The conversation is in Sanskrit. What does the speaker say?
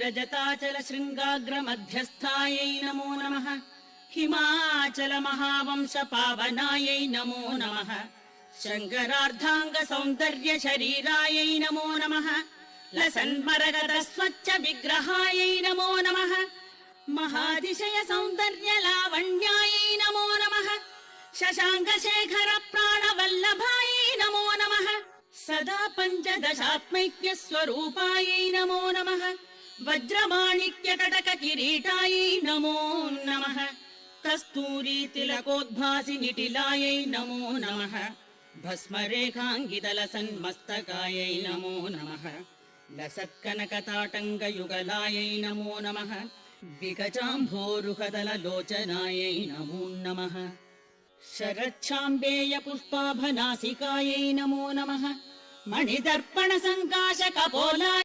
रजताचल शृङ्गाग्र मध्यस्थायै नमो नमः हिमाचल महावंश पावनायै नमो नमः शङ्करार्धाङ्ग सौन्दर्य शरीरायै नमो नमः लसन्मरगद स्वच्छ विग्रहायै नमो नमः महातिशय सौन्दर्य लावण्यायै नमो नमः शशाङ्क शेखर प्राणवल्लभायै नमो नमः सदा पञ्चदशात्मैक्य स्वरूपायै नमो नमः वज्रमाणिक्य कटक किरीटायै नमो नमः कस्तूरी तिलकोद्भासि निटिलायै नमो नमः भस्मरेखाङ्गितल सन्मस्तकायै नमो नमः लसत्कनकताटङ्कयुगलायै नमो नमः विगजाम्भोरुहदल लोचनायै नमो नमः शरच्छाम्बेय पुष्पाभनासिकायै नमो नमः मणिदर्पण सङ्काश कपोलाय